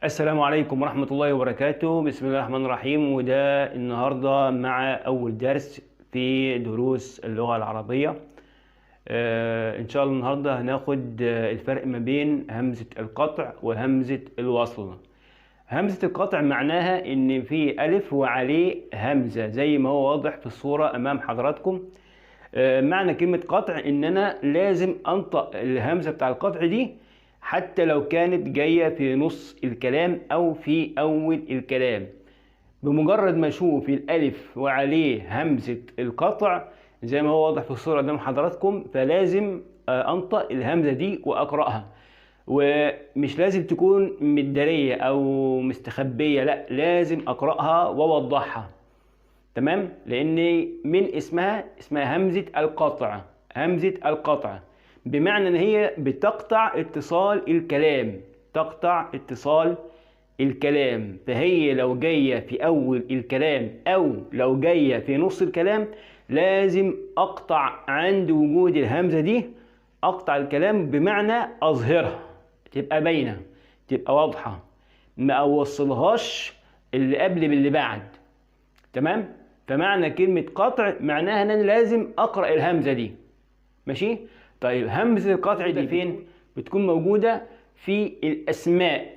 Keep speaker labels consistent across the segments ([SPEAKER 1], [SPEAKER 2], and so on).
[SPEAKER 1] السلام عليكم ورحمة الله وبركاته. بسم الله الرحمن الرحيم. وده النهاردة مع أول درس في دروس اللغة العربية. إن شاء الله النهاردة هناخد الفرق ما بين همزة القطع وهمزة الوصل. همزة القطع معناها إن في ألف وعليه همزة زي ما هو واضح في الصورة أمام حضراتكم. معنى كلمة قطع إن أنا لازم أنطق الهمزة بتاع القطع دي حتى لو كانت جاية في نص الكلام أو في أول الكلام. بمجرد ما أشوف الألف وعليه همزة القطع زي ما هو واضح في الصورة قدام حضراتكم، فلازم أنطق الهمزة دي وأقرأها، ومش لازم تكون مدارية أو مستخبية، لا لازم أقرأها وأوضحها. تمام؟ لأن من اسمها همزة القطع. همزة القطع بمعنى ان هي بتقطع اتصال الكلام، تقطع اتصال الكلام. فهي لو جاية في اول الكلام او لو جاية في نص الكلام لازم اقطع عند وجود الهمزة دي، اقطع الكلام بمعنى اظهرها، تبقى باينة، تبقى واضحة، ما اوصلهاش اللي قبل باللي بعد. تمام؟ فمعنى كلمة قطع معناها ان انا لازم اقرأ الهمزة دي. ماشي؟ طيب همزة القطع دي فين؟ بتكون موجودة في الأسماء.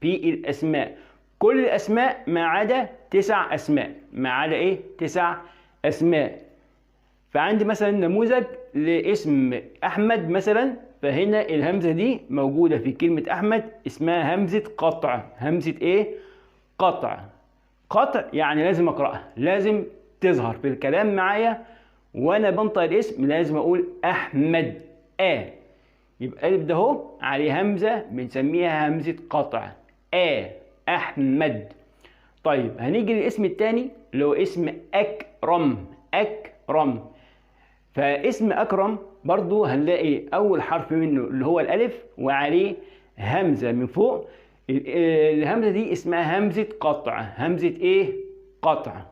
[SPEAKER 1] في الأسماء، كل الأسماء ما عدا 9 أسماء. ما عدا إيه؟ 9 أسماء. فعندي مثلا نموذج لاسم أحمد مثلا، فهنا الهمزة دي موجودة في كلمة أحمد، اسمها همزة قطع. همزة إيه؟ قطع. قطع يعني لازم أقرأها، لازم تظهر في الكلام معايا، وانا بنطق الاسم لازم اقول احمد. يبقى الف ده اهو عليه همزه بنسميها همزه قطع. احمد. طيب هنيجي للاسم الثاني اللي هو اسم اكرم. اكرم. فاسم اكرم برضو هنلاقي اول حرف منه اللي هو الالف وعليه همزه من فوق. الهمزه دي اسمها همزه قطع. همزه ايه؟ قطع.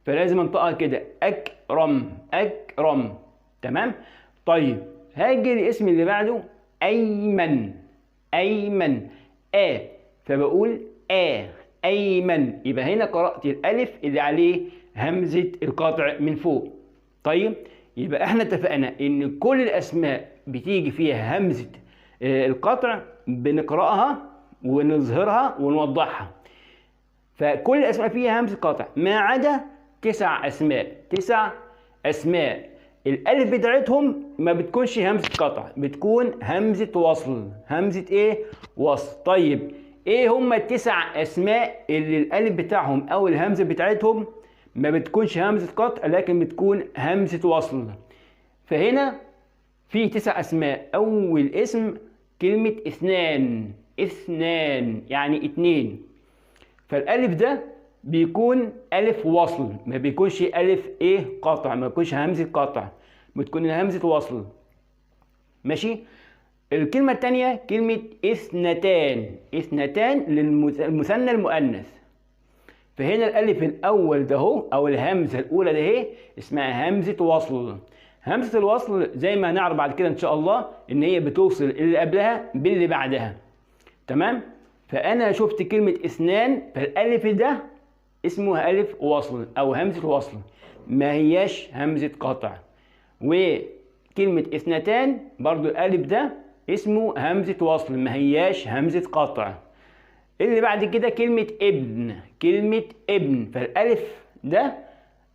[SPEAKER 1] فلازم انطقها كده، اكرم. اكرم. تمام؟ طيب هاجي الاسم اللي بعده ايمن. ايمن. فبقول ايمن. يبقى هنا قرأت الالف اللي عليه همزة القطع من فوق. طيب يبقى احنا اتفقنا ان كل الاسماء بتيجي فيها همزة القطع بنقرأها ونظهرها ونوضحها. فكل الاسماء فيها همزة قطع ما عدا 9 أسماء. 9 أسماء الألف بتاعتهم ما بتكونش همزة قطع، بتكون همزة وصل. همزة إيه؟ وصل. طيب إيه هم ال9 أسماء اللي الألف بتاعهم أو الهمزة بتاعتهم ما بتكونش همزة قطع لكن بتكون همزة وصل؟ فهنا في 9 أسماء. أول اسم كلمة اثنان. اثنان يعني 2. فالألف ده بيكون ألف وصل، ما بيكونش ألف إيه؟ قطع، ما بيكونش همزة قطع، بتكون همزة وصل. ماشي؟ الكلمة الثانية كلمة اثنتان. اثنتان للمثنى المؤنث. فهنا الألف الأول ده هو أو الهمزة الأولى ده هي اسمها همزة وصل. همزة الوصل زي ما هنعرف بعد كده إن شاء الله إن هي بتوصل اللي قبلها باللي بعدها. تمام؟ فأنا شفت كلمة اثنان، فالألف ده اسمه ألف وصل أو همزة وصل، ما هياش همزة قطع. وكلمة اثنتان برضو الألف ده اسمه همزة وصل، ما هياش همزة قطع. اللي بعد كده كلمة ابن. كلمة ابن، فالألف ده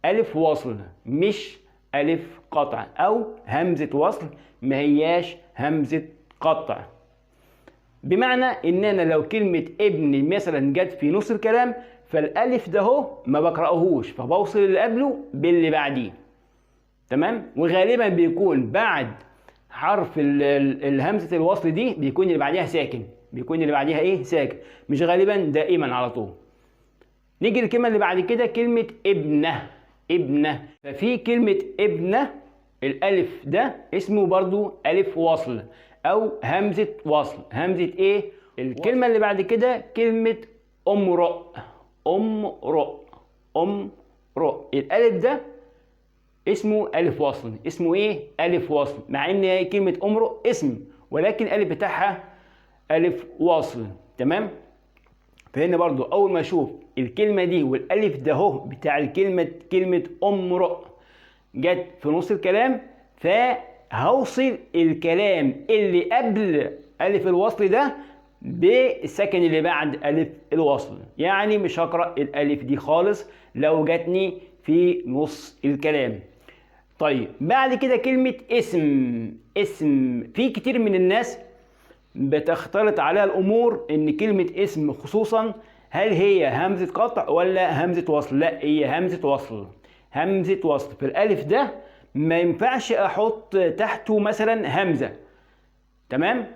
[SPEAKER 1] ألف وصل مش ألف قطع أو همزة وصل، ما هياش همزة قطع. بمعنى ان انا لو كلمة ابن مثلا جت في نص الكلام فالالف ده هو ما بقرأهوش، فبوصل اللي قبله باللي بعديه. تمام؟ وغالبا بيكون بعد حرف الهمزة الوصل دي بيكون اللي بعديها ساكن. بيكون اللي بعديها ايه؟ ساكن. مش غالبا، دائما على طول. نيجي للكلمة اللي بعد كده كلمة ابنة. ابنة. ففي كلمة ابنة الالف ده اسمه برضو الف وصل او همزة وصل. همزة ايه؟ الكلمة اللي بعد كده كلمة امرؤ. امرؤ. امرؤ. الالف ده اسمه الف وصل. اسمه ايه؟ الف وصل، مع ان كلمة امرؤ اسم ولكن الالف بتاعها الف وصل. تمام؟ فهنا برضو اول ما اشوف الكلمه دي والالف ده اهو بتاع كلمه امرؤ جت في نص الكلام، فهوصل الكلام اللي قبل الف الوصل ده بالسكن اللي بعد الف الوصل. يعني مش هقرا الالف دي خالص لو جاتني في نص الكلام. طيب بعد كده كلمه اسم في كتير من الناس بتختلط عليها الامور ان كلمه اسم خصوصا هل هي همزه قطع ولا همزه وصل. لا، هي همزه وصل. همزه وصل في الالف ده ما ينفعش احط تحته مثلا همزه. تمام؟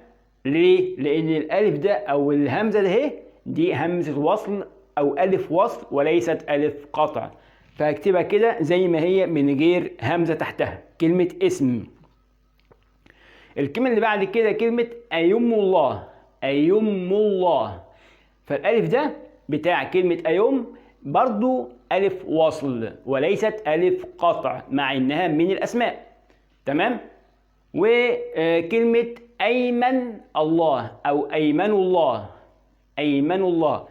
[SPEAKER 1] ليه؟ لان الالف ده او الهمزه ده اهي دي همزه وصل او الف وصل وليست الف قطع، فهكتبها كده زي ما هي من غير همزه تحتها كلمه اسم. الكلمة اللي بعد كده كلمة أيم الله. أيم الله، فالألف ده بتاع كلمة أيم برضو ألف وصل وليست ألف قطع مع إنها من الأسماء. تمام؟ وكلمة أيمن الله أو أيمن الله. أيمن الله،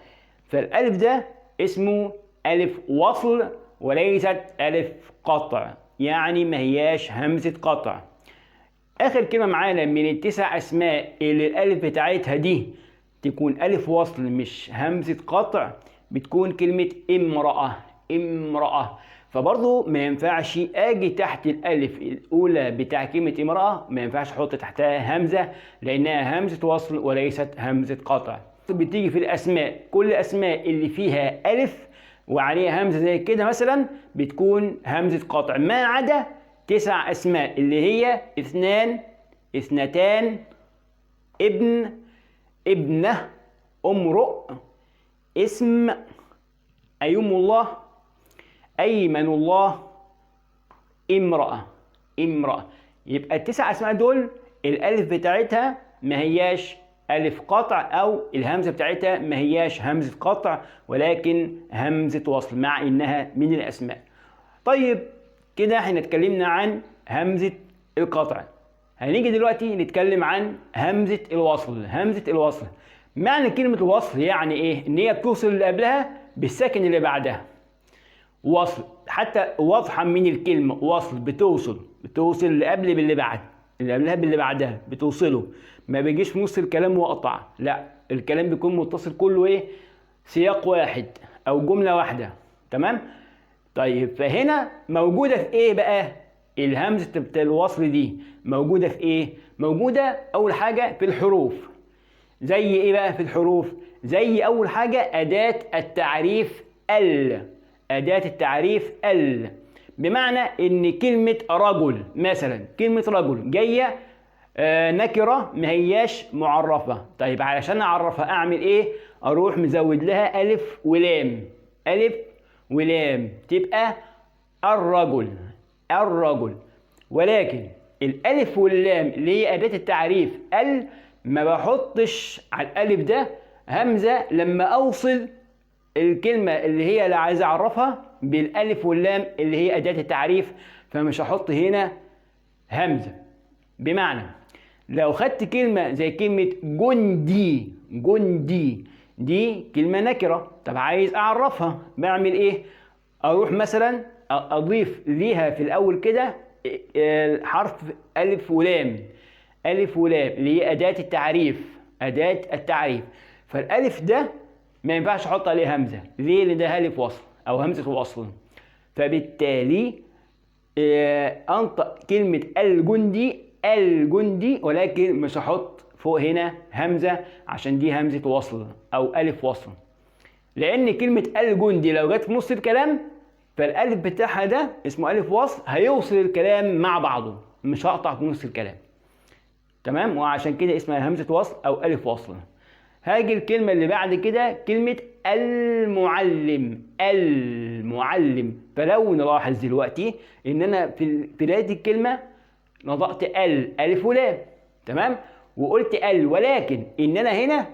[SPEAKER 1] فالألف ده اسمه ألف وصل وليست ألف قطع، يعني ما هياش همزة قطع. اخر كلمه معانا من التسع اسماء اللي الالف بتاعتها دي تكون الف وصل مش همزه قطع بتكون كلمه امراه. امراه، فبرضه ما ينفعش اجي تحت الالف الاولى بتاع كلمه امراه ما ينفعش احط تحتها همزه لانها همزه وصل وليست همزه قطع. بتيجي في الاسماء كل الاسماء اللي فيها الف وعليها همزه زي كده مثلا بتكون همزه قطع، ما عدا تسع اسماء اللي هي اثنان، اثنتان، ابن، ابنه، امرؤ، اسم، أيم الله، أيمن الله، امرأة. امرأة، يبقى التسع اسماء دول الالف بتاعتها ما هياش الف قطع او الهمزه بتاعتها ما هياش همزه قطع ولكن همزه وصل مع انها من الاسماء. طيب كده احنا اتكلمنا عن همزه القطع، هنيجي دلوقتي نتكلم عن همزه الوصل. همزه الوصل معنى كلمه الوصل يعني ايه؟ ان هي بتوصل اللي قبلها بالساكن اللي بعدها. وصل حتى واضحه من الكلمه، وصل بتوصل اللي قبل باللي بعد، اللي قبلها باللي بعدها بتوصله، ما بيجيش في نص الكلام وقطع، لا الكلام بيكون متصل كله ايه؟ سياق واحد او جمله واحده. تمام؟ طيب فهنا موجوده في ايه بقى الهمزه بتاع الوصل دي؟ موجوده في ايه؟ موجوده اول حاجه في الحروف. زي ايه بقى في الحروف؟ زي اول حاجه اداه التعريف ال. اداه التعريف ال بمعنى ان كلمه رجل مثلا، كلمه رجل جايه نكره ما هياش معرفه. طيب علشان اعرفها اعمل ايه؟ اروح مزود لها الف ولام، الف ولام تبقى الرجل. الرجل، ولكن الالف واللام اللي هي اداه التعريف ال ما بحطش على الالف ده همزه لما اوصل الكلمه اللي هي اللي عايز اعرفها بالالف واللام اللي هي اداه التعريف، فمش هحط هنا همزه. بمعنى لو خدت كلمه زي كلمه جندي، جندي دي كلمه نكره، طب عايز اعرفها بعمل ايه؟ اروح مثلا اضيف ليها في الاول كده حرف الف ولام، الف ولام اللي هي اداه التعريف، اداه التعريف. فالالف ده ما ينفعش احط عليه همزه، ليه؟ لان ده الف وصل او همزه وصل. فبالتالي انطق كلمه الجندي، الجندي، ولكن مش هحط فوق هنا همزه عشان دي همزه وصل او الف وصل، لان كلمه الجندي لو جت في نص الكلام فالالف بتاعها ده اسمه الف وصل هيوصل الكلام مع بعضه، مش هقطع في نص الكلام. تمام؟ وعشان كده اسمها همزه وصل او الف وصل. هاجي الكلمه اللي بعد كده كلمه المعلم. المعلم، فلو نلاحظ دلوقتي ان انا في بدايه الكلمه نطقت الف ولام، تمام، وقلت ولكن ان انا هنا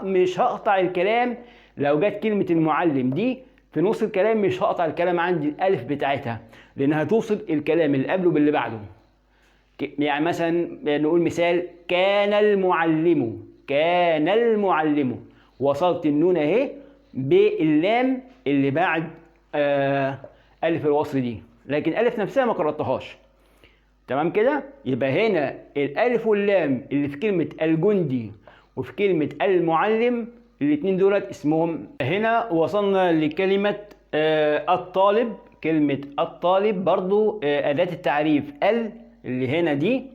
[SPEAKER 1] مش هقطع الكلام. لو جت كلمه المعلم دي في نص الكلام مش هقطع الكلام عندي الالف بتاعتها، لانها توصل الكلام اللي قبله باللي بعده. يعني مثلا نقول مثال كان المعلم، كان المعلم، وصلت النون اهي باللام اللي بعد ألف الوصل دي، لكن ألف نفسها ما قرأتهاش. تمام كده؟ يبقى هنا الألف واللام اللي في كلمة الجندي وفي كلمة المعلم، الاتنين دولت اسمهم. هنا وصلنا لكلمة الطالب. كلمة الطالب برضو أداة التعريف اللي هنا دي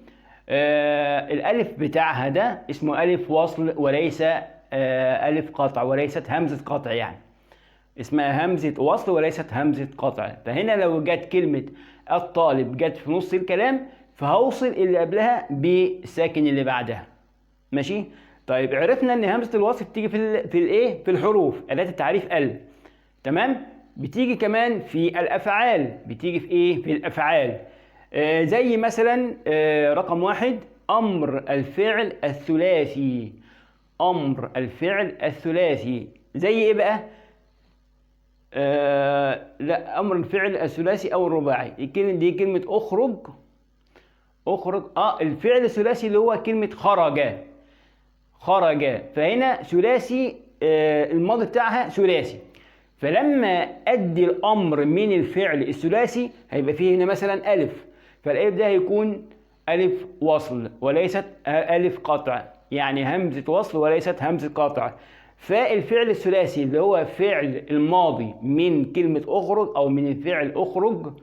[SPEAKER 1] الألف بتاعها ده اسمه ألف وصل وليس ألف قطع، وليست همزة قطع، يعني اسمها همزة وصل وليست همزة قطع. فهنا لو جت كلمة الطالب جت في نص الكلام فهوصل اللي قبلها بالساكن اللي بعدها. ماشي؟ طيب عرفنا ان همزة الوصل بتيجي في الايه؟ في الحروف، أداة التعريف تمام؟ بتيجي كمان في الأفعال، بتيجي في ايه؟ في الأفعال. زي مثلا رقم 1 أمر الفعل الثلاثي. أمر الفعل الثلاثي زي ايه بقى؟ لا، أمر الفعل الثلاثي أو الرباعي. دي كلمة أخرج. الفعل الثلاثي اللي هو كلمة خرج. فهنا ثلاثي، الماضي بتاعها ثلاثي. فلما أدي الأمر من الفعل الثلاثي هيبقى فيه هنا مثلا ألف، فالألف ده هيكون ألف وصل وليست ألف قطع، يعني همزة وصل وليست همزة قطع. فالفعل الثلاثي اللي هو فعل الماضي من كلمة أخرج أو من الفعل أخرج،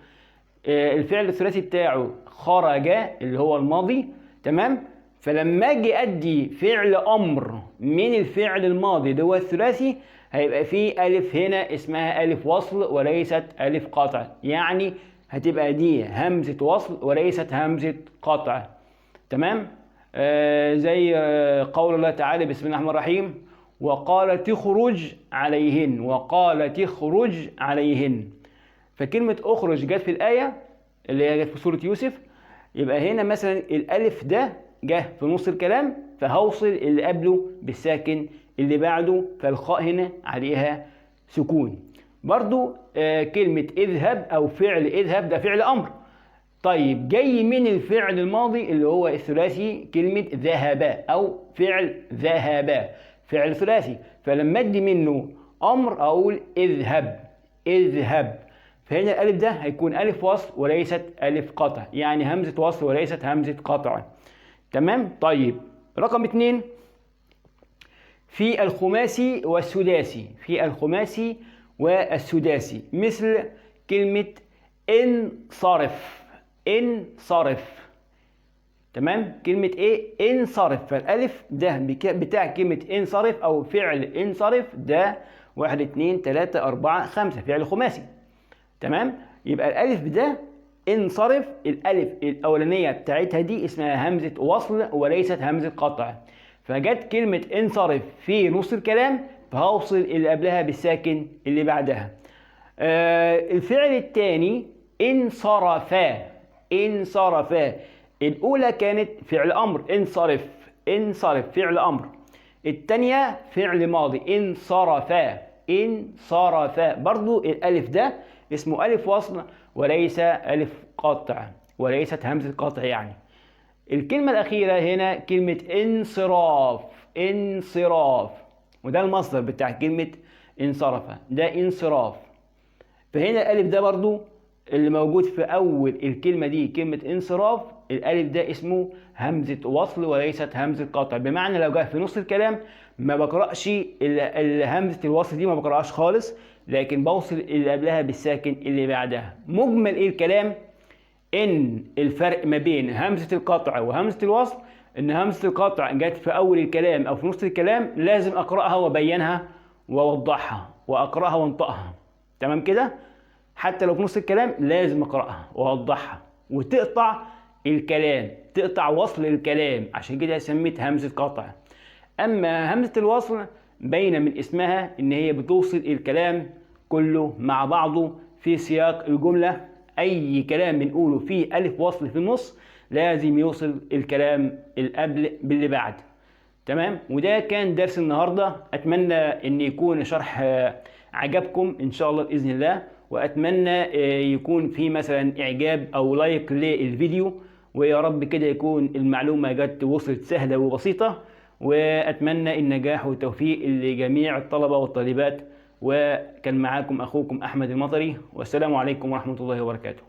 [SPEAKER 1] الفعل الثلاثي بتاعه خرج اللي هو الماضي. تمام؟ فلما اجي ادي فعل امر من الفعل الماضي اللي هو الثلاثي هيبقى فيه الف هنا اسمها الف وصل وليست الف قطع، يعني هتبقى دي همزة وصل وليست همزة قطع. تمام؟ زي قول الله تعالى بسم الله الرحمن الرحيم وقالت اخرج عليهن. فكلمة اخرج جت في الآية اللي هي جت في سورة يوسف، يبقى هنا مثلا الألف ده جه في نص الكلام فهوصل اللي قبله بالساكن اللي بعده، فالخاء هنا عليها سكون. برضو كلمة اذهب أو فعل اذهب ده فعل أمر. طيب جاي من الفعل الماضي اللي هو الثلاثي كلمة ذهب أو فعل ذهب، فعل ثلاثي. فلما ادي منه أمر أقول اذهب. فهنا الألف ده هيكون ألف وصل وليست ألف قطع، يعني همزة وصل وليست همزة قطع. تمام؟ طيب رقم 2 في الخماسي والسداسي مثل كلمة انصرف. تمام؟ كلمة ايه؟ انصرف. فالالف ده بتاع كلمة انصرف او فعل انصرف ده 1 2 3 4 5 فعل خماسي. تمام؟ يبقى الالف ده انصرف، الالف الاولانيه بتاعتها دي اسمها همزه وصل وليست همزه قطع. فجت كلمه انصرف في نص الكلام فهوصل اللي قبلها بالساكن اللي بعدها. الفعل الثاني انصرفا. الاولى كانت فعل امر انصرف فعل امر، الثانيه فعل ماضي انصرفا. برضو الالف ده اسمه ألف وصل وليس ألف قطع، وليست همزة قطع يعني. الكلمة الأخيرة هنا كلمة انصراف، وده المصدر بتاع كلمة انصرف، ده انصراف. فهنا الألف ده برضو اللي موجود في أول الكلمة دي كلمة انصراف، الألف ده اسمه همزة وصل وليست همزة قطع. بمعنى لو جاء في نص الكلام ما بقرأش همزة الوصل دي، ما بقرأهاش خالص، لكن بوصل اللي قبلها بالساكن اللي بعدها. مجمل ايه الكلام؟ ان الفرق ما بين همزة القطع وهمزة الوصل ان همزة القطع جت في اول الكلام او في نص الكلام لازم اقرأها وابينها واوضحها واقرأها وانطقها. تمام كده؟ حتى لو في نص الكلام لازم اقرأها واوضحها وتقطع الكلام، تقطع وصل الكلام، عشان كده سميت همزة قطع. اما همزة الوصل باينه من اسمها ان هي بتوصل الكلام كله مع بعضه في سياق الجمله. اي كلام بنقوله فيه الف وصل في النص لازم يوصل الكلام القبل باللي بعد. تمام؟ وده كان درس النهارده، اتمنى ان يكون شرح عجبكم ان شاء الله باذن الله، واتمنى يكون في مثلا اعجاب او لايك للفيديو، ويا رب كده يكون المعلومه جت وصلت سهله وبسيطه. وأتمنى النجاح والتوفيق لجميع الطلبة والطالبات. وكان معاكم أخوكم أحمد المطري، والسلام عليكم ورحمة الله وبركاته.